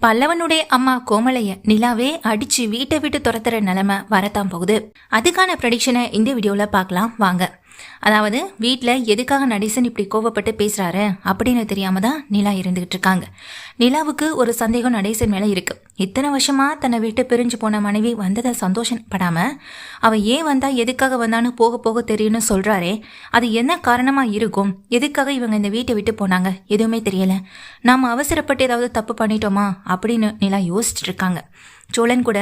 பல்லவனுடைய அம்மா கோமலைய நிலாவே அடிச்சு வீட்டை விட்டு துரத்துற நிலைமை வரத்தான் போகுது. அதுக்கான ப்ரெடிக்ஷனை இந்த வீடியோல பார்க்கலாம் வாங்க. அதாவது வீட்டில் எதுக்காக நடேசன் இப்படி கோவப்பட்டு பேசுறாரு அப்படின்னு தெரியாம தான் நிலா இருந்துகிட்டு இருக்காங்க. நிலாவுக்கு ஒரு சந்தேகம் நடேசன் மேல இருக்கு. இத்தனை வருஷமா தன்னை விட்டு பிரிஞ்சு போன மனைவி வந்ததை சந்தோஷப்படாம அவ ஏன் வந்தா எதுக்காக வந்தான்னு போக போக தெரியும்னு சொல்றாரே, அது என்ன காரணமா இருக்கும்? எதுக்காக இவங்க இந்த வீட்டை விட்டு போனாங்க எதுவுமே தெரியல. நாம அவசரப்பட்டு ஏதாவது தப்பு பண்ணிட்டோமா அப்படின்னு நிலா யோசிச்சுட்டு இருக்காங்க. சோழன் கூட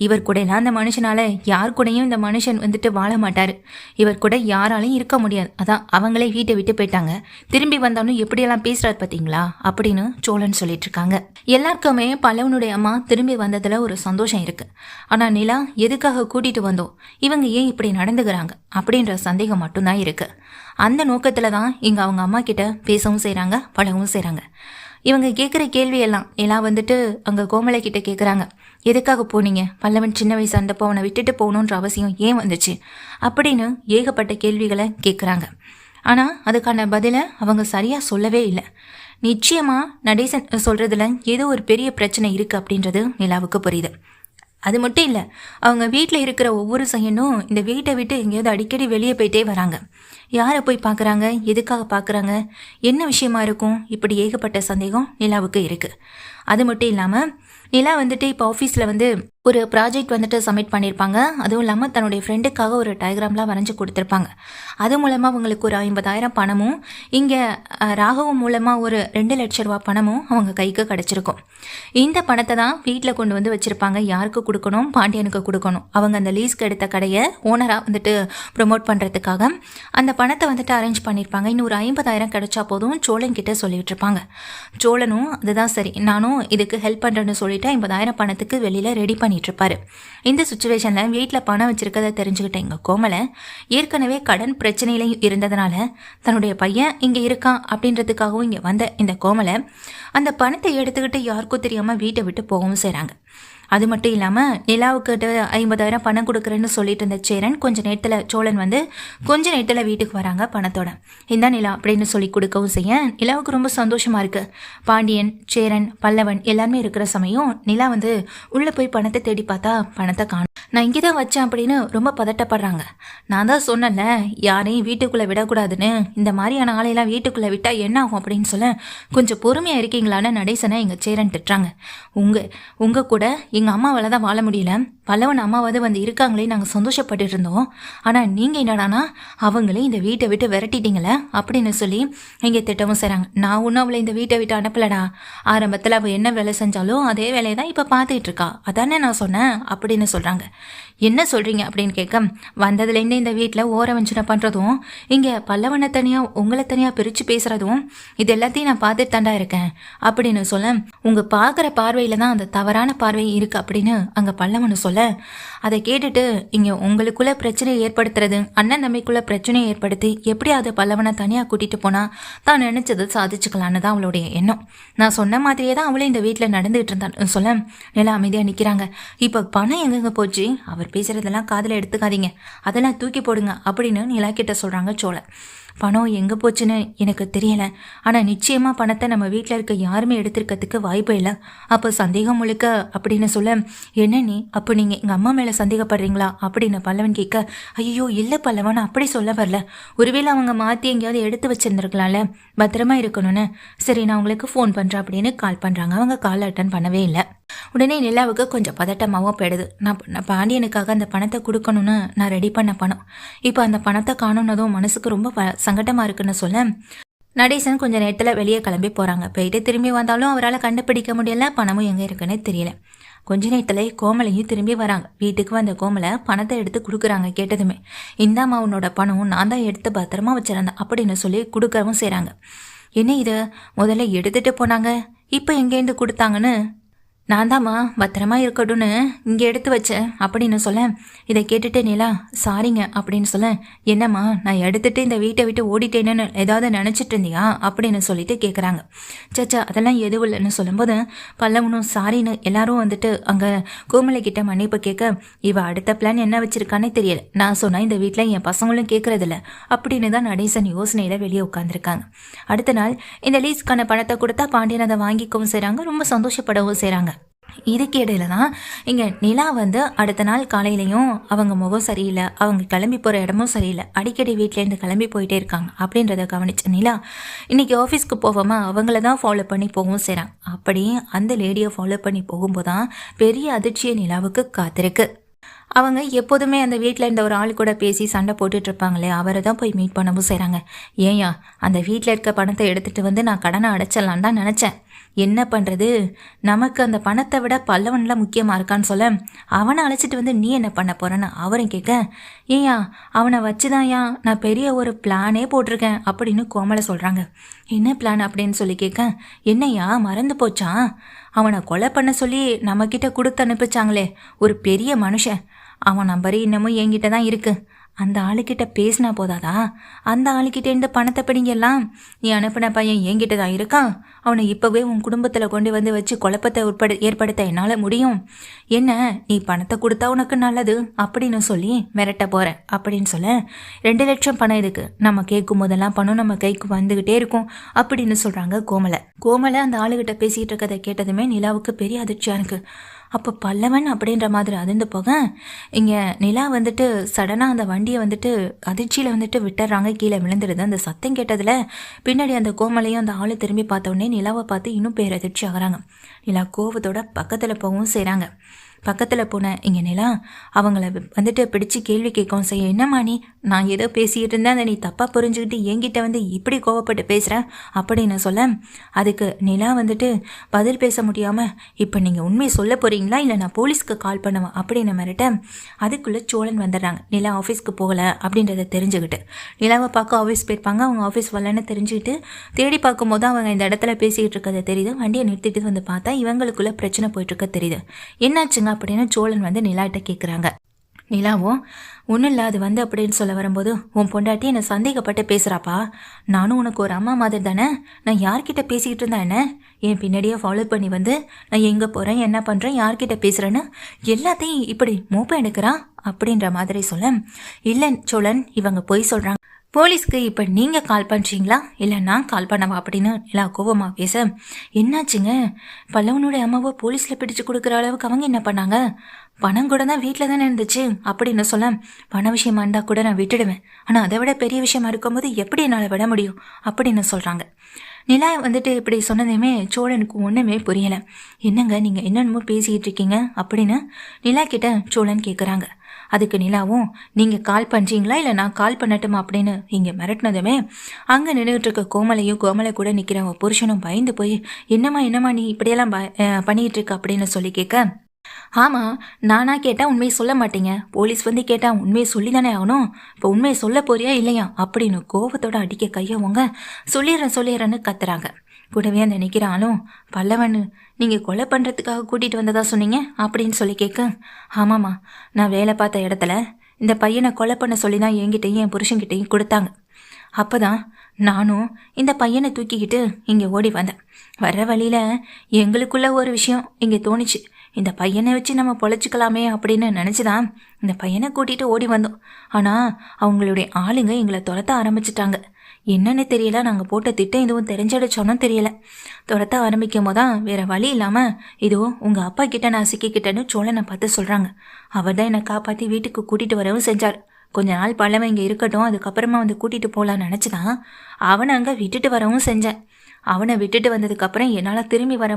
இவர் கூட அந்த மனுஷனால யார் கூடயும் இந்த மனுஷன் வந்துட்டு வாழ மாட்டாரு, இவர் கூட யாராலையும் இருக்க முடியாது, அதான் அவங்களே வீட்டை விட்டு போயிட்டாங்க, திரும்பி வந்தாலும் எப்படியெல்லாம் பேசுறாரு பார்த்தீங்களா அப்படின்னு சோழன் சொல்லிட்டு இருக்காங்க. எல்லாருக்குமே பல்லவனுடைய அம்மா திரும்பி வந்ததுல ஒரு சந்தோஷம் இருக்கு. ஆனா நிலா எதுக்காக கூட்டிட்டு வந்தோம், இவங்க ஏன் இப்படி நடந்துக்கிறாங்க அப்படின்ற சந்தேகம் மட்டும்தான் இருக்கு. அந்த நோக்கத்துல தான் இங்க அவங்க அம்மா கிட்ட பேசவும் செய்யறாங்க, பழகவும் செய்யறாங்க. இவங்க கேட்குற கேள்வியெல்லாம் எல்லாம் வந்துட்டு அங்கே கோமலை கிட்ட கேட்குறாங்க. எதுக்காக போனீங்க, பல்லவன் சின்ன வயசு அந்தப்போ அவனை விட்டுட்டு போகணுன்ற அவசியம் ஏன் வந்துச்சு அப்படின்னு ஏகப்பட்ட கேள்விகளை கேட்குறாங்க. ஆனால் அதுக்கான பதிலை அவங்க சரியாக சொல்லவே இல்லை. நிச்சயமாக நடேசன் சொல்கிறதுல ஏதோ ஒரு பெரிய பிரச்சனை இருக்குது அப்படின்றது நிலாவுக்கு புரியுது. அது மட்டும் இல்லை, அவங்க வீட்டில் இருக்கிற ஒவ்வொரு செகண்டும் இந்த வீட்டை விட்டு எங்கேயாவது அடிக்கடி வெளியே போயிட்டே வராங்க. யாரை போய் பார்க்குறாங்க, எதுக்காக பார்க்குறாங்க, என்ன விஷயமா இருக்கும், இப்படி ஏகப்பட்ட சந்தேகம் நிலாவுக்கு இருக்குது. அது மட்டும் இல்லாமல் நிலா வந்துட்டு இப்போ ஆஃபீஸில் வந்து ஒரு ப்ராஜெக்ட் வந்துட்டு சப்மிட் பண்ணியிருப்பாங்க. அதுவும் இல்லாமல் தன்னுடைய ஃப்ரெண்டுக்காக ஒரு டயக்ராம்லாம் வரைஞ்சி கொடுத்துருப்பாங்க. அது மூலமாக அவங்களுக்கு ஒரு 50,000 பணமும் இங்கே ராகவும் மூலமாக ஒரு 2 லட்ச ரூபா பணமும் அவங்க கைக்கு கிடச்சிருக்கும். இந்த பணத்தை தான் வீட்டில் கொண்டு வந்து வச்சுருப்பாங்க. யாருக்கு கொடுக்கணும், பாண்டியனுக்கு கொடுக்கணும். அவங்க அந்த லீஸ்க்கு எடுத்த கடையை ஓனராக வந்துட்டு ப்ரொமோட் பண்ணுறதுக்காக அந்த பணத்தை வந்துட்டு அரேஞ்ச் பண்ணியிருப்பாங்க. இன்னும் ஒரு 50,000 கிடைச்சா போதும் சோழன் கிட்டே சொல்லிட்டு இருப்பாங்க. சோழனும் அதுதான் சரி, நானும் இதுக்கு ஹெல்ப் பண்ணுறேன்னு சொல்லிட்டு 50,000 பணத்துக்கு வெளியில் ரெடி பண்ணிட்டு இருப்பாரு. இந்த சுச்சுவேஷன்ல வீட்டில் பணம் வச்சிருக்கதை தெரிஞ்சுக்கிட்ட எங்க கோமலை ஏற்கனவே கடன் பிரச்சனையில இருந்ததுனால தன்னுடைய பையன் இங்க இருக்கான் அப்படின்றதுக்காகவும் இங்க வந்த இந்த கோமலை அந்த பணத்தை எடுத்துக்கிட்டு யாருக்கும் தெரியாம வீட்டை விட்டு போகவும் செய்றாங்க. அது மட்டும் இல்லாமல் நிலாவுக்கிட்ட 50,000 பணம் கொடுக்குறேன்னு சொல்லிட்டு இருந்த சேரன் சோழன் வந்து கொஞ்ச நேரத்தில் வீட்டுக்கு வராங்க பணத்தோட. இந்த நிலா அப்படின்னு சொல்லி கொடுக்கவும் செய்ய நிலாவுக்கு ரொம்ப சந்தோஷமா இருக்கு. பாண்டியன், சேரன், பல்லவன் எல்லாருமே இருக்கிற சமயம் நிலா வந்து உள்ளே போய் பணத்தை தேடி பார்த்தா பணத்தை காணும். நான் இங்கே தான் வச்சேன் அப்படின்னு ரொம்ப பதட்டப்படுறாங்க. நான் தான் சொன்னல யாரையும் வீட்டுக்குள்ளே விடக்கூடாதுன்னு, இந்த மாதிரியான ஆளையெல்லாம் வீட்டுக்குள்ளே விட்டால் என்ன ஆகும் அப்படின்னு சொல்ல கொஞ்சம் பொறுமையாக இருக்கீங்களான்னு நடேசனை எங்கள் சேரன் திட்டுறாங்க. உங்கள் கூட எங்கள் அம்மாவால் தான் வாழ முடியல, பல்லவன் அம்மாவது வந்து இருக்காங்களே நாங்கள் சந்தோஷப்பட்டு இருந்தோம், ஆனால் நீங்கள் என்னடானா அவங்களே இந்த வீட்டை விட்டு விரட்டிட்டீங்களே அப்படின்னு சொல்லி இங்கே திட்டவும் செய்கிறாங்க. நான் ஒன்றும் அவளை இந்த வீட்டை விட்டு அனுப்பலடா, ஆரம்பத்தில் அவள் என்ன வேலை செஞ்சாலும் அதே வேலையை தான் இப்போ பார்த்துட்டு இருக்கா, அதானே நான் சொன்னேன் அப்படின்னு சொல்கிறாங்க. என்ன சொல்கிறீங்க அப்படின்னு கேட்க, வந்ததுலேருந்து இந்த வீட்டில் ஓர வஞ்சனை பண்ணுறதும் இங்கே பல்லவனை தனியாக உங்களை தனியாக பிரித்து பேசுகிறதும் இது எல்லாத்தையும் நான் பார்த்துட்டு தாண்டா இருக்கேன் அப்படின்னு சொல்ல, உங்கள் பார்க்குற பார்வையில் தான் அந்த தவறான பார்வை இருக்குது அப்படின்னு அங்கே பல்லவனு சொல்ல, அதை கேட்டுட்டு இங்கே உங்களுக்குள்ள பிரச்சனையை ஏற்படுத்துறது, அண்ணன் தம்பிக்குள்ள பிரச்சனையை ஏற்படுத்தி எப்படியாவது பல்லவனை தனியாக கூட்டிகிட்டு போனால் தான் நினச்சது சாதிச்சுக்கலான்னு தான் அவளுடைய எண்ணம். நான் சொன்ன மாதிரியே தான் அவளே இந்த வீட்டில் நடந்துகிட்டு இருந்தான்னு சொல்ல நிலா அமைதியாக நிற்கிறாங்க. இப்போ பணம் எங்கெங்க போச்சு, அவர் பேசுறதெல்லாம் காதில் எடுத்துக்காதீங்க, அதெல்லாம் தூக்கி போடுங்க அப்படின்னு நிலா கிட்ட சொல்கிறாங்க சோழன். பணம் எங்கே போச்சுன்னு எனக்கு தெரியலை, ஆனால் நிச்சயமாக பணத்தை நம்ம வீட்டில் இருக்க யாருமே எடுத்துருக்கிறதுக்கு வாய்ப்பு இல்லை. அப்போ சந்தேகம் முழுக்க அப்படின்னு சொல்ல, என்ன நீ அப்போ நீங்கள் எங்கள் அம்மா மேலே சந்தேகப்படுறீங்களா அப்படின்னு பல்லவன் கேட்க, ஐயோ இல்லை பல்லவன் அப்படி சொல்ல வரல, ஒருவேளை அவங்க மாற்றி எங்கேயாவது எடுத்து வச்சுருந்துருக்கலாம்ல, பத்திரமா இருக்கணும்னு. சரி நான் உங்களுக்கு ஃபோன் பண்ணுறேன் அப்படின்னு கால் பண்ணுறாங்க. அவங்க கால் அட்டன் பண்ணவே இல்லை. உடனே நிலாவுக்கு கொஞ்சம் பதட்டமாகவும் போயிடுது. நான் பாண்டியனுக்காக அந்த பணத்தை கொடுக்கணும்னு நான் ரெடி பண்ண பணம், இப்போ அந்த பணத்தை காணுன்னதும் மனசுக்கு ரொம்ப சங்கடமாக இருக்குன்னு சொல்ல நடேசன் கொஞ்சம் நேரத்தில் வெளியே கிளம்பி போகிறாங்க. போயிட்டு திரும்பி வந்தாலும் அவரால் கண்டுபிடிக்க முடியல, பணமும் எங்கே இருக்குன்னு தெரியல. கொஞ்ச நேரத்தில் கோமலையும் திரும்பி வராங்க. வீட்டுக்கு வந்த கோமலை பணத்தை எடுத்து கொடுக்குறாங்க. கேட்டதுமே இந்தாம்மா உன்னோட பணம் நான் தான் எடுத்து பத்திரமா வச்சிருந்தேன் அப்படின்னு சொல்லி கொடுக்கவும் செய்கிறாங்க. என்ன இது முதல்ல எடுத்துகிட்டு போனாங்க, இப்போ எங்கேருந்து கொடுத்தாங்கன்னு நான் தாம்மா பத்திரமா இருக்கட்டும்னு இங்கே எடுத்து வச்சேன் அப்படின்னு சொல்ல, இதை கேட்டுட்டு நிலா சாரிங்க அப்படின்னு சொல்ல, என்னம்மா நான் எடுத்துட்டு இந்த வீட்டை விட்டு ஓடிட்டேன்னு ஏதாவது நினச்சிட்டு இருந்தியா அப்படின்னு சொல்லிட்டு கேட்குறாங்க. சச்சா அதெல்லாம் எதுவும் இல்லைன்னு சொல்லும்போது பல்லவனும் சாரின்னு எல்லாரும் வந்துட்டு அங்கே கோமலை கிட்ட மன்னிப்பு கேட்க, இவ அடுத்த பிளான் என்ன வச்சிருக்கானே தெரியல, நான் சொன்னால் இந்த வீட்டில் என் பசங்களும் கேட்கறதில்ல அப்படின்னு தான் நடேசன் யோசனையில் வெளியே உட்காந்துருக்காங்க. அடுத்த நாள் இந்த லீஸ்க்கான பணத்தை கொடுத்தா பாண்டியன் அதை வாங்கிக்கவும் செய்கிறாங்க, ரொம்ப சந்தோஷப்படவும் செய்கிறாங்க. இதுக்கு இடையில தான் இங்கே நிலா வந்து அடுத்த நாள் காலையிலையும் அவங்க முகம் சரியில்லை, அவங்க கிளம்பி போகிற இடமும் சரியில்லை, அடிக்கடி வீட்டிலேருந்து கிளம்பி போயிட்டே இருக்காங்க. அப்படின்றத கவனிச்ச நிலா இன்றைக்கி ஆஃபீஸ்க்கு போகாமல் அவங்கள தான் ஃபாலோ பண்ணி போகவும் செய்கிறாங்க. அப்படி அந்த லேடியை ஃபாலோ பண்ணி போகும்போது தான் பெரிய அதிர்ச்சியை நிலாவுக்கு காத்திருக்கு. அவங்க எப்போதுமே அந்த வீட்டில் இருந்த ஒரு ஆள் கூட பேசி சண்டை போட்டுட்டு இருப்பாங்களே, அவரை தான் போய் மீட் பண்ணவும் செய்கிறாங்க. ஏயா அந்த வீட்டில் இருக்க பணத்தை எடுத்துகிட்டு வந்து நான் கடனை அடைச்சிடலான் தான் நினச்சேன், என்ன பண்ணுறது, நமக்கு அந்த பணத்தை விட பல்லவன்லாம் முக்கியமாக இருக்கான்னு சொல்ல, அவனை அழைச்சிட்டு வந்து நீ என்ன பண்ண போகிறேன்னு அவரும் கேட்க, ஏயா அவனை வச்சுதான்யா நான் பெரிய ஒரு பிளானே போட்டிருக்கேன் அப்படின்னு கோமலை சொல்கிறாங்க. என்ன பிளான் அப்படின்னு சொல்லி கேட்க, என்னையா மறந்து போச்சா, அவனை கொலை பண்ண சொல்லி நம்மக்கிட்ட கொடுத்து அனுப்பிச்சாங்களே ஒரு பெரிய மனுஷன், அவன் நம்பர் இன்னமும் என்கிட்ட தான் இருக்குது, அந்த ஆளுக்கிட்ட பேசினா போதாதா, அந்த ஆளுக்கிட்ட இந்த பணத்தை பிடிங்கெல்லாம் நீ அனுப்பின பையன் என்கிட்ட தான் இருக்கான், அவனை இப்போவே உன் குடும்பத்தில் கொண்டு வந்து வச்சு குழப்பத்தை ஏற்படுத்த என்னால் முடியும், என்ன நீ பணத்தை கொடுத்தா உனக்கு நல்லது அப்படின்னு சொல்லி மிரட்ட போகிறேன் அப்படின்னு சொல்ல, 2 லட்சம் பணம் இதுக்கு, நம்ம கேட்கும் போதெல்லாம் பணம் நம்ம கைக்கு வந்துக்கிட்டே இருக்கும் அப்படின்னு சொல்கிறாங்க கோமலை அந்த ஆளுகிட்ட பேசிகிட்டு இருக்கதை கேட்டதுமே நிலாவுக்கு பெரிய அதிர்ச்சியாக இருக்குது. அப்போ பல்லவன் அப்படின்ற மாதிரி அதிர்ந்து போக, இங்கே நிலா வந்துட்டு சடனாக அந்த வண்டியை வந்துட்டு அதிர்ச்சியில் வந்துட்டு விட்டுறாங்க, கீழே விழுந்துடுது. அந்த சத்தம் கேட்டதில் பின்னாடி அந்த கோமலையும் அந்த ஆளை திரும்பி பார்த்த உடனே நிலாவை பார்த்து இன்னும் பேரதிர்ச்சி ஆகிறாங்க. நிலா கோவத்தோட பக்கத்தில் போகவும் செய்கிறாங்க. பக்கத்தில் போன இங்கே நிலா அவங்கள வந்துட்டு பிடிச்சி கேள்வி கேட்கவும் செய்ய, என்னம்மா நீ, நான் ஏதோ பேசிகிட்டு இருந்தேன், அதை நீ தப்பாக புரிஞ்சுக்கிட்டு என்கிட்ட வந்து இப்படி கோவப்பட்டு பேசுகிறேன் அப்படின்னு சொல்ல, அதுக்கு நிலா வந்துட்டு பதில் பேச முடியாமல், இப்போ நீங்கள் உண்மையை சொல்ல போகிறீங்களா இல்லை நான் போலீஸ்க்கு கால் பண்ணுவேன் அப்படின்னு மிரட்ட, அதுக்குள்ளே சோழன் வந்துடுறாங்க. நிலா ஆஃபீஸ்க்கு போகலை அப்படின்றத தெரிஞ்சுக்கிட்டு, நிலாவை பார்க்க ஆஃபீஸ் போயிருப்பாங்க, அவங்க ஆஃபீஸ் வரலன்னு தெரிஞ்சுக்கிட்டு தேடி பார்க்கும்போது அவங்க இந்த இடத்துல பேசிக்கிட்டு இருக்கிறத தெரியுது. வண்டியை நிறுத்திட்டு வந்து பார்த்தா இவங்களுக்குள்ள பிரச்சனை போயிட்டுருக்க தெரியுது. என்னாச்சுங்க அப்படின்னு சோழன் வந்து நிலாட்ட கேட்குறாங்க. நிலாவும் ஒன்றும் இல்லை, அது வந்து அப்படின்னு சொல்ல வரும்போது, உன் பொண்டாட்டி என்னை சந்தேகப்பட்டு பேசுகிறாப்பா, நானும் உனக்கு ஒரு அம்மா மாதிரி தானே, நான் யார்கிட்ட பேசிக்கிட்டு இருந்தேன், என்ன என் பின்னாடியே ஃபாலோ பண்ணி வந்து நான் எங்கே போகிறேன் என்ன பண்ணுறேன் யார்கிட்ட பேசுகிறேன்னு எல்லாத்தையும் இப்படி மோப்பம் எடுக்கிறான் அப்படின்ற மாதிரி சொல்ல, இல்லை சோழன் இவங்க போய் சொல்கிறாங்க, போலீஸ்க்கு இப்போ நீங்கள் கால் பண்ணுறீங்களா இல்லை நான் கால் பண்ணவா அப்படின்னு எல்லா கோபமாக பேச, என்னாச்சுங்க, பல்லவனுடைய அம்மாவை போலீஸில் பிடிச்சு கொடுக்குற அளவுக்கு அவங்க என்ன பண்ணாங்க, பணம் கூட தான் வீட்டில் தானே இருந்துச்சு அப்படின்னு சொல்ல, பண விஷயமா இருந்தால் கூட நான் விட்டுடுவேன், ஆனால் அதை விட பெரிய விஷயமா இருக்கும்போது எப்படி என்னால் விட முடியும் அப்படின்னு சொல்கிறாங்க. நிலா வந்துட்டு இப்படி சொன்னதையுமே சோழனுக்கு ஒன்றுமே புரியலை. என்னங்க நீங்கள் என்னென்னமோ பேசிக்கிட்டு இருக்கீங்க அப்படின்னு நிலா கிட்ட சோழன் கேட்குறாங்க. அதுக்கு நிலாவும், நீங்கள் கால் பண்ணுறீங்களா இல்லை நான் கால் பண்ணட்டுமா அப்படின்னு இங்கே மிரட்டினதுமே அங்கே நின்றுட்டு இருக்க கோமலை கூட நிற்கிற புருஷனும் பயந்து போய், என்னம்மா நீ இப்படியெல்லாம் பண்ணிக்கிட்டு இருக்க அப்படின்னு சொல்லி கேட்க, ஆமாம் நானா கேட்டால் உண்மையை சொல்ல மாட்டீங்க, போலீஸ் வந்து கேட்டால் உண்மையை சொல்லி தானே ஆகணும், இப்போ உண்மையை சொல்ல போறியா இல்லையா அப்படின்னு கோபத்தோட அடிக்க கையவங்க சொல்லிடுறேன்னு கத்துறாங்க. கூடவே அந்த நிற்கிறாலும், பல்லவன் நீங்கள் கொலை பண்ணுறதுக்காக கூட்டிகிட்டு வந்ததா சொன்னீங்க அப்படின்னு சொல்லி கேட்க, ஆமாம்மா நான் வேலை பார்த்த இடத்துல இந்த பையனை கொலை பண்ண சொல்லி தான் என்கிட்டையும் என் புருஷன்கிட்டையும் கொடுத்தாங்க, அப்போ தான் நானும் இந்த பையனை தூக்கிக்கிட்டு இங்கே ஓடி வந்தேன். வர்ற வழியில் எங்களுக்குள்ள ஒரு விஷயம் இங்கே தோணிச்சு, இந்த பையனை வச்சு நம்ம பொழைச்சிக்கலாமே அப்படின்னு நினச்சிதான் இந்த பையனை கூட்டிகிட்டு ஓடி வந்தோம். ஆனால் அவங்களுடைய ஆளுங்க எங்களை துரத்த ஆரம்பிச்சிட்டாங்க, என்னன்னு தெரியல, நாங்கள் போட்ட திட்டம் எதுவும் தெரிஞ்சடிச்சோன்னு தெரியல, துரத்த ஆரம்பிக்கும் போதான் வேற வழி இல்லாமல் இதோ உங்கள் அப்பா கிட்ட நான் சிக்கிக்கிட்டேன்னு சோழனை பார்த்து சொல்கிறாங்க. அவர் தான் என்னை காப்பாற்றி வீட்டுக்கு கூட்டிகிட்டு வரவும் செஞ்சார். கொஞ்ச நாள் பல்லவன் இங்கே இருக்கட்டும், அதுக்கப்புறமா வந்து கூட்டிகிட்டு போகலான்னு நினச்சிதான் அவனை அங்கே விட்டுட்டு வரவும் செஞ்சேன். அவனை விட்டுட்டு வந்ததுக்கப்புறம் என்னால் திரும்பி வர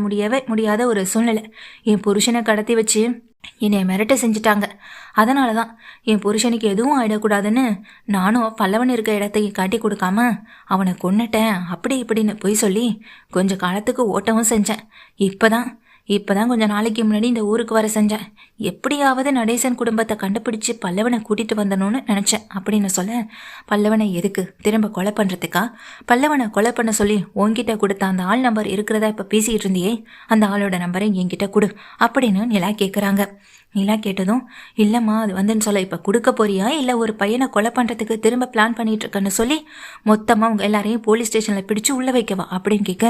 முடியாத ஒரு சூழ்நிலை, என் புருஷனை கடத்தி வச்சு என்னை மிரட்ட செஞ்சுட்டாங்க. அதனால தான் என் புருஷனுக்கு எதுவும் ஆயிடக்கூடாதுன்னு நானும் பல்லவன் இருக்க இடத்தை காட்டி கொடுக்காம அவனை கொன்னுட்டேன் அப்படி இப்படின்னு போய் சொல்லி கொஞ்சம் காலத்துக்கு ஓட்டவும் செஞ்சேன். இப்போ தான் இப்பதான் கொஞ்ச நாளைக்கு முன்னாடி இந்த ஊருக்கு வர செஞ்சேன். எப்படியாவது நடேசன் குடும்பத்தை கண்டுபிடிச்சு பல்லவனை கூட்டிட்டு வந்தணும்னு நினைச்சேன் அப்படின்னு சொல்ல, பல்லவனை எதுக்கு திரும்ப கொலை பண்றதுக்கா? பல்லவனை கொலை பண்ண சொல்லி உன்கிட்ட கொடுத்த அந்த ஆள் நம்பர் இருக்கிறதா இப்ப பேசிட்டு இருந்தியே, அந்த ஆளோட நம்பரை என்கிட்ட கொடு அப்படின்னு நிலா கேட்குறாங்க. நிலா கேட்டதும், இல்லைம்மா அது வந்துன்னு சொல்ல இப்போ கொடுக்க போறியா இல்லை ஒரு பையனை கொலை பண்ணுறதுக்கு திரும்ப பிளான் பண்ணிட்டு இருக்கேன்னு சொல்லி மொத்தமாக அவங்க எல்லாரையும் போலீஸ் ஸ்டேஷனில் பிடிச்சு உள்ளே வைக்கவா அப்படின்னு கேட்க,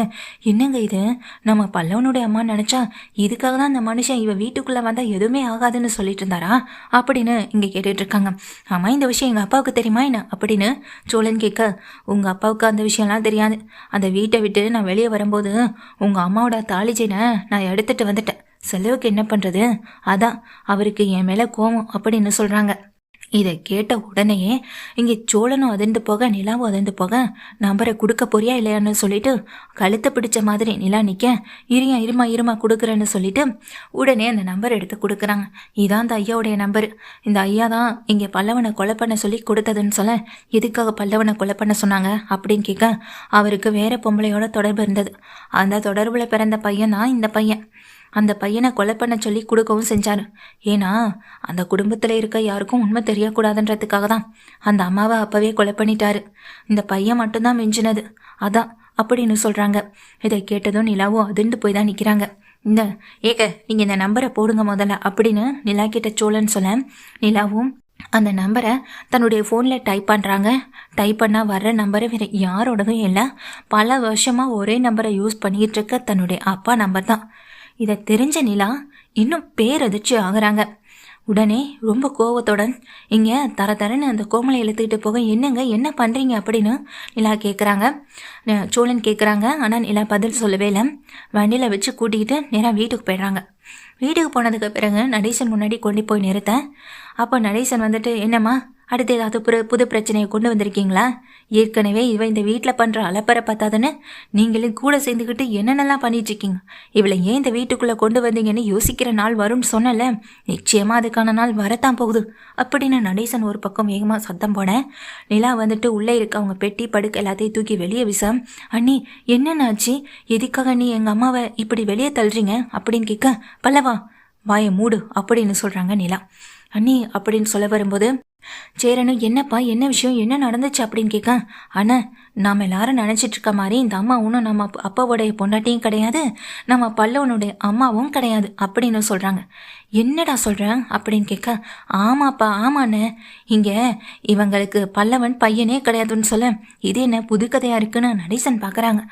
என்னங்க இது, நம்ம பல்லவனுடைய அம்மா நினச்சா இதுக்காக தான் அந்த மனுஷன் இவ வீட்டுக்குள்ளே வந்தால் எதுவுமே ஆகாதுன்னு சொல்லிட்டு இருந்தாரா அப்படின்னு இங்கே கேட்டுட்டு இருக்காங்க. ஆமாம், இந்த விஷயம் எங்கள் அப்பாவுக்கு தெரியுமா என்ன அப்படின்னு சோழன் கேட்க, உங்கள் அப்பாவுக்கு அந்த விஷயம்லாம் தெரியாது. அந்த வீட்டை விட்டு நான் வெளியே வரும்போது உங்கள் அம்மாவோட தாலி செயினை நான் எடுத்துகிட்டு வந்துட்டேன். செலவுக்கு என்ன பண்ணுறது, அதான் அவருக்கு என் மேலே கோவம் அப்படின்னு சொல்கிறாங்க. இதை கேட்ட உடனேயே இங்கே சோழனும் அதிர்ந்து போக நிலாவும் அதிர்ந்து போக, நம்பரை கொடுக்க போறியா இல்லையான்னு சொல்லிட்டு கழுத்தை பிடிச்ச மாதிரி நிலா நிற்க, இருமா கொடுக்குறேன்னு சொல்லிட்டு உடனே அந்த நம்பர் எடுத்து கொடுக்குறாங்க. இதான் அந்த ஐயாவுடைய நம்பர். இந்த ஐயா தான் இங்கே பல்லவனை கொலை பண்ண சொல்லி கொடுத்ததுன்னு சொல்ல, எதுக்காக பல்லவனை கொலை பண்ண சொன்னாங்க அப்படின்னு கேட்க, அவருக்கு வேற பொம்பளையோட தொடர்பு இருந்தது. அந்த தொடர்பில் பிறந்த பையன் தான் இந்த பையன். அந்த பையனை கொலை பண்ண சொல்லி கொடுக்கவும் செஞ்சாரு. ஏன்னா அந்த குடும்பத்தில் இருக்க யாருக்கும் உண்மை தெரியக்கூடாதுன்றதுக்காக தான் அந்த அம்மாவை அப்பவே கொலை பண்ணிட்டாரு. இந்த பையன் மட்டும்தான் மிஞ்சினது, அதான் அப்படின்னு சொல்கிறாங்க. இதை கேட்டதும் நிலாவும் அதிர்ந்து போய் தான் நிற்கிறாங்க. இந்த நீங்கள் இந்த நம்பரை போடுங்க முதல்ல அப்படின்னு நிலா கிட்ட சோழன்னு சொல்ல, நிலாவும் அந்த நம்பரை தன்னுடைய ஃபோனில் டைப் பண்ணுறாங்க. டைப் பண்ணால் வர்ற நம்பரை வேறு யாரோடதும் இல்லை, பல வருஷமாக ஒரே நம்பரை யூஸ் பண்ணிக்கிட்டு இருக்க தன்னுடைய அப்பா நம்பர் தான். இதை தெரிஞ்ச நிலா இன்னும் பேரதிர்ச்சி ஆகுறாங்க. உடனே ரொம்ப கோவத்துடன் இங்கே தரன்னு அந்த கோமலை இழுத்துக்கிட்டு போக, என்னங்க என்ன பண்ணுறீங்க அப்படின்னு நிலா கேட்குறாங்க. சோழன் கேட்குறாங்க. ஆனால் நிலா பதில் சொல்லவே இல்லை. வண்டியில் வச்சு கூட்டிக்கிட்டு நேராக வீட்டுக்கு போயிடுறாங்க. வீட்டுக்கு போனதுக்கு பிறகு நடேசன் முன்னாடி கொண்டு போய் நிறுத்தேன். அப்போ நடேசன் வந்துட்டு, என்னம்மா அடுத்து ஏதாவது புது பிரச்சனையை கொண்டு வந்திருக்கீங்களா? ஏற்கனவே இவ இந்த வீட்டில் பண்ணுற அலப்பறை பார்த்தாதுன்னு நீங்களும் கூட சேர்ந்துக்கிட்டு என்னென்னலாம் பண்ணிட்டுருக்கீங்க. இவளை ஏன் இந்த வீட்டுக்குள்ளே கொண்டு வந்தீங்கன்னு யோசிக்கிற நாள் வரும்னு சொன்னல, நிச்சயமாக அதுக்கான நாள் வரத்தான் போகுது அப்படின்னு நடேசன் ஒரு பக்கம் வேகமாக சத்தம் போனேன். நிலா வந்துட்டு உள்ளே இருக்க அவங்க பெட்டி படுக்க எல்லாத்தையும் தூக்கி வெளியே வீச, அண்ணி என்னென்னாச்சு, எதுக்காக நீ எங்கள் அம்மாவை இப்படி வெளியே தள்ளுறீங்க அப்படின்னு கேட்க, பல்லவா வாயை மூடு அப்படின்னு சொல்கிறாங்க நிலா. அண்ணி அப்படின்னு சொல்ல வரும்போது, சேரனு என்னப்பா என்ன விஷயம் என்ன நடந்துச்சு அப்படின்னு கேட்க, அண்ணா நாம் எல்லாரும் நினச்சிட்டு இருக்க மாதிரி இந்த அம்மா ஒன்றும் நம்ம அப்பாவோடைய பொண்டாட்டியும் கிடையாது, நம்ம பல்லவனுடைய அம்மாவும் கிடையாது அப்படின்னு சொல்கிறாங்க. என்னடா சொல்கிறேன் அப்படின்னு கேட்க, ஆமாப்பா ஆமாண்ணே, இங்கே இவங்களுக்கு பல்லவன் பையனே கிடையாதுன்னு சொல்ல, இது என்ன புது கதையாக இருக்குன்னு நடேசன் பார்க்குறாங்க.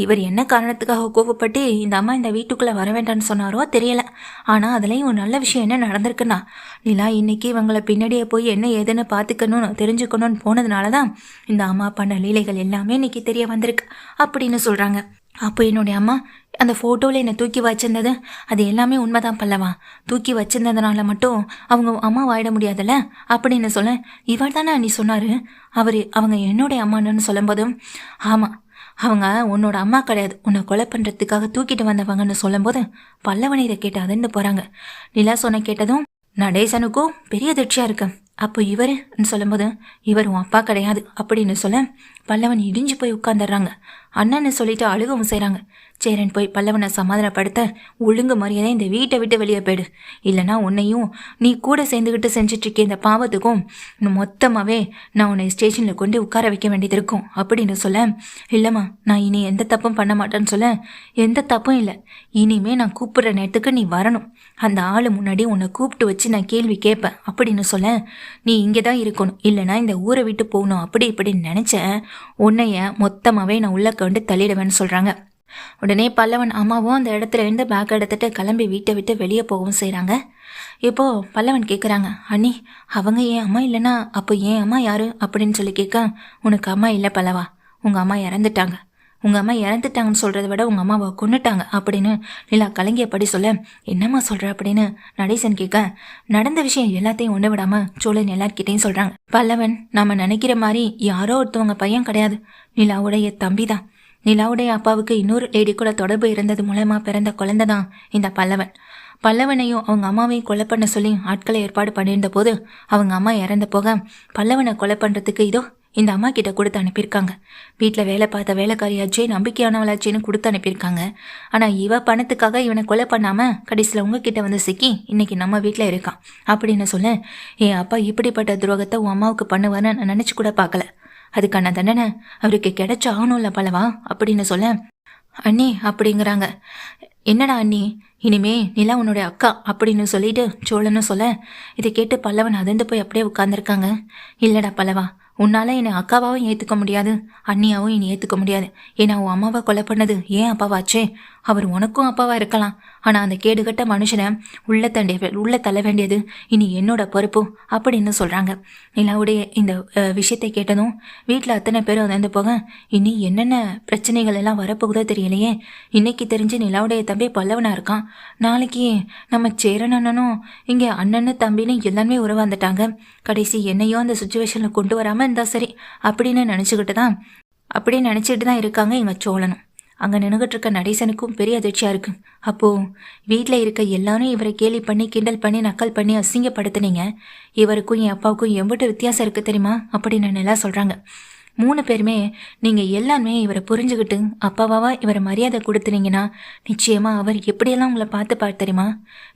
இவர் என்ன காரணத்துக்காக கோபப்பட்டு இந்த அம்மா இந்த வீட்டுக்குள்ளே வர வேண்டாம்னு சொன்னாரோ தெரியலை. ஆனால் அதுலேயும் ஒரு நல்ல விஷயம் என்ன நடந்திருக்குன்னா, நிலா இன்னைக்கு இவங்களை பின்னாடியே போய் என்ன ஏதுன்னு பார்த்துக்கணும்னு தெரிஞ்சுக்கணும்னு போனதுனால தான் இந்த அம்மா பண்ண லீலைகள் எல்லாமே இன்னைக்கு தெரிய வந்திருக்கு அப்படின்னு சொல்கிறாங்க. அப்போ என்னுடைய அம்மா அந்த ஃபோட்டோவில் என்னை தூக்கி வச்சிருந்தது அது எல்லாமே உண்மைதான் பல்லவா, தூக்கி வச்சிருந்ததுனால மட்டும் அவங்க அம்மா வாயிட முடியாதுல்ல அப்படின்னு சொல்ல, இவர் தானே நீ சொன்னார் அவங்க என்னுடைய அம்மான்னு சொல்லும்போதும், ஆமாம் அவங்க உன்னோட அம்மா கிடையாது, உன்னை கொலை பண்ணுறதுக்காக தூக்கிட்டு வந்தவங்கன்னு சொல்லும்போது பல்லவனை இதை கேட்டு அதிர்ந்து போகிறாங்க. நிலா சொன்ன கேட்டதும் நடேசனுக்கும் பெரிய அதிர்ச்சியாக இருக்கு. அப்போ இவருன்னு சொல்லும்போது, இவர் உன் அப்பா கிடையாது அப்படின்னு சொல்ல பல்லவன் இடிஞ்சு போய் உட்காந்துடுறாங்க. அண்ணன்னு சொல்லிட்டு அழுகவும் செய்கிறாங்க. சேரன் போய் பல்லவனை சமாதானப்படுத்த, ஒழுங்கு மரியாதை இந்த வீட்டை விட்டு வெளியே போயிடு, இல்லைனா உன்னையும் நீ கூட சேர்ந்துக்கிட்டு செஞ்சிட்ருக்கே இந்த பாவத்துக்கும் மொத்தமாகவே நான் உன்னை ஸ்டேஷனில் கொண்டு உட்கார வைக்க வேண்டியது இருக்கும் அப்படின்னு சொல்ல, இல்லைம்மா நான் இனி எந்த தப்பும் பண்ண மாட்டேன்னு சொல்ல, எந்த தப்பும் இல்லை, இனிமே நான் கூப்பிடுற நேரத்துக்கு நீ வரணும், அந்த ஆள் முன்னாடி உன்னை கூப்பிட்டு வச்சு நான் கேள்வி கேட்பேன் அப்படின்னு சொல்ல, நீ இங்கே தான் இருக்கணும், இல்லைனா இந்த ஊரை விட்டு போகணும் அப்படி இப்படின்னு நினச்சேன், உன்னைய மொத்தமாகவே நான் உள்ள கொண்டு தள்ளிடுவேன்னு சொல்கிறாங்க. உடனே பல்லவன் அம்மாவும் அந்த இடத்துல இருந்து பேக் எடுத்துட்டு கிளம்பி வீட்டை விட்டு வெளியே போகவும் செய்கிறாங்க. இப்போது பல்லவன் கேட்குறாங்க, அண்ணி அவங்க என் அம்மா இல்லைன்னா அப்போ என் அம்மா யாரு அப்படின்னு சொல்லி கேட்க, உனக்கு அம்மா இல்லை பல்லவா, உங்கள் அம்மா இறந்துட்டாங்க, உங்கள் அம்மா இறந்துட்டாங்கன்னு சொல்கிறத விட உங்கள் அம்மாவை கொன்னுட்டாங்க அப்படின்னு நிலா கலங்கியபடி சொல்ல, என்னம்மா சொல்கிற அப்படின்னு நடேசன் கேட்க, நடந்த விஷயம் எல்லாத்தையும் ஒன்று விடாமல் சோழன் எல்லார்கிட்டையும் சொல்கிறாங்க. பல்லவன் நாம் நினைக்கிற மாதிரி யாரோ ஒருத்தவங்க பையன் கிடையாது, நிலாவுடைய தம்பி தான். நிலாவுடைய அப்பாவுக்கு இன்னொரு லேடி கூட தொடர்பு இருந்தது மூலமாக பிறந்த குழந்தை தான் இந்த பல்லவன். பல்லவனையும் அவங்க அம்மாவையும் கொலை பண்ண சொல்லி ஆட்களை ஏற்பாடு பண்ணியிருந்த போது அவங்க அம்மா இறந்த போக பல்லவனை கொலை பண்ணுறதுக்கு இதோ இந்த அம்மா கிட்ட கொடுத்து அனுப்பியிருக்காங்க. வீட்டில் வேலை பார்த்த வேலைக்காரியாச்சே, நம்பிக்கையானவளாச்சேன்னு கொடுத்து அனுப்பியிருக்காங்க. ஆனால் இவ பணத்துக்காக இவனை கொலை பண்ணாமல் கடைசியில் உங்ககிட்ட வந்து சிக்கி இன்னைக்கு நம்ம வீட்டில் இருக்கான் அப்படின்னு சொல்ல, என் அப்பா இப்படிப்பட்ட துரோகத்தை உன் அம்மாவுக்கு பண்ணுவான்னு நான் நினச்சி கூட பார்க்கல. அதுக்கான தண்டனை அவருக்கு கிடைச்ச ஆகணும்ல பல்லவா அப்படின்னு சொல்ல, அண்ணி அப்படிங்கிறாங்க. என்னடா அண்ணி, இனிமே நிலா உன்னுடைய அக்கா அப்படின்னு சொல்லிட்டு சோழன்னு சொல்ல, இதை கேட்டு பல்லவன் அதிர்ந்து போய் அப்படியே உட்கார்ந்துருக்காங்க. இல்லடா பல்லவா, உன்னால என்னை அக்காவாவும் ஏற்றுக்க முடியாது, அண்ணியாவும் என்னை ஏற்றுக்க முடியாது. ஏன்னா உன் அம்மாவை கொலை பண்ணது ஏன் அப்பாவாச்சே. அவர் உனக்கும் அப்பாவா இருக்கலாம். ஆனால் அந்த கேடுகட்ட மனுஷனை உள்ள தள்ள வேண்டியது இனி என்னோட பொறுப்பு அப்படின்னு சொல்கிறாங்க. நிலாவுடைய இந்த விஷயத்தை கேட்டதும் வீட்டில் அத்தனை பேரும் வந்து போக, இனி என்னென்ன பிரச்சனைகள் எல்லாம் வரப்போகுதோ தெரியலையே. இன்னைக்கு தெரிஞ்சு நிலாவுடைய தம்பி பல்லவனாக இருக்கான். நாளைக்கு நம்ம சேரன் அண்ணனும் இங்கே அண்ணன்னு தம்பின்னு எல்லாமே உறவாந்துட்டாங்க. கடைசி என்னையும் அந்த சுச்சுவேஷனில் கொண்டு வராமல் இருந்தா சரி அப்படின்னு நினச்சிக்கிட்டு தான் இருக்காங்க எங்கள் சோழனும். அங்கே நின்றுகிட்டு இருக்க நடேசனுக்கும் பெரிய அதிர்ச்சியாக இருக்குது. அப்போது வீட்டில் இருக்க எல்லாரும் இவரை கேலி பண்ணி கிண்டல் பண்ணி நக்கல் பண்ணி அசிங்கப்படுத்துனீங்க. இவருக்கும் என் அப்பாவுக்கும் எம்பிட்டு வித்தியாசம் இருக்குது தெரியுமா அப்படின்னு நல்லா சொல்கிறாங்க. 3 பேருமே நீங்கள் எல்லாமே இவரை புரிஞ்சுக்கிட்டு அப்பாவாவா இவரை மரியாதை கொடுத்துனீங்கன்னா நிச்சயமாக அவர் எப்படியெல்லாம் உங்களை பார்த்து தெரியுமா.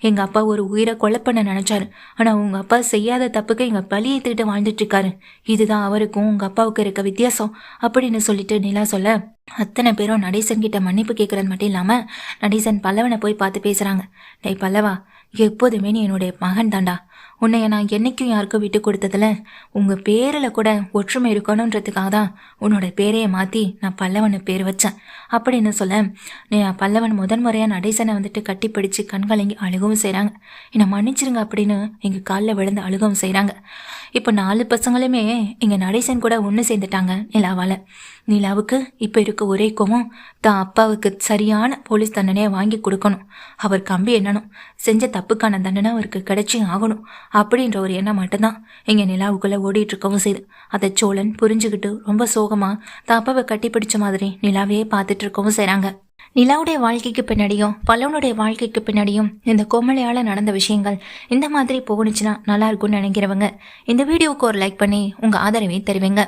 எங்கள் அப்பா ஒரு உயிரை கொலை பண்ண நினச்சாரு. ஆனால் உங்கள் அப்பா செய்யாத தப்புக்கு எங்கள் பழி ஏற்றுக்கிட்டு வாழ்ந்துட்டுருக்காரு. இதுதான் அவருக்கும் உங்கள் அப்பாவுக்கு இருக்க வித்தியாசம் அப்படின்னு சொல்லிட்டு நிலா சொல்ல, அத்தனை பேரும் நடேசன் கிட்ட மன்னிப்பு கேட்குறது மட்டும் இல்லாமல் நடேசன் பல்லவனை போய் பார்த்து பேசுகிறாங்க. டேய் பல்லவா, எப்போதுமே நீ என்னுடைய மகன் தாண்டா. உன்னைய நான் என்னைக்கும் யாருக்கும் விட்டு கொடுத்ததில்ல. உங்கள் பேரில் கூட ஒற்றுமை இருக்கணுன்றதுக்காக தான் உன்னோட பேரையை மாற்றி நான் பல்லவனு பேர் வச்சேன் அப்படின்னு சொல்ல, பல்லவன் முறையாக நடேசனை வந்துட்டு கட்டி பிடிச்சி கண்கலங்கி அழுகவும் செய்கிறாங்க. என்னை மன்னிச்சிருங்க அப்படின்னு எங்கள் காலில் விழுந்து அழுகவும் செய்கிறாங்க. இப்போ 4 பசங்களுமே எங்கள் நடேசன் கூட ஒன்று சேர்ந்துட்டாங்க நிலாவால். நிலாவுக்கு இப்போ இருக்க ஒரே கோவம் தான் அப்பாவுக்கு சரியான போலீஸ் தண்டனையை வாங்கி கொடுக்கணும். அவர் கம்பி எண்ணணும், செஞ்ச தப்புக்கான தண்டனை அவருக்கு கிடைச்சி ஆகணும் அப்படின்ற ஒரு எண்ணம் மட்டும்தான் எங்கள் நிலாவுக்குள்ளே ஓடிட்டு இருக்கவும் செய்யுது. அதை சோழன் புரிஞ்சுக்கிட்டு ரொம்ப சோகமாக தான் அப்பாவை கட்டி பிடிச்ச மாதிரி நிலாவையே பார்த்துட்டு இருக்கவும் செய்கிறாங்க. நிலாவுடைய வாழ்க்கைக்கு பின்னாடியும் பல்லவனுடைய வாழ்க்கைக்கு பின்னாடியும் இந்த கோமலையால் நடந்த விஷயங்கள் இந்த மாதிரி போகணுச்சுன்னா நல்லா இருக்கும்னு நினைக்கிறவங்க இந்த வீடியோவுக்கு ஒரு லைக் பண்ணி உங்கள் ஆதரவை தெரிவிங்க.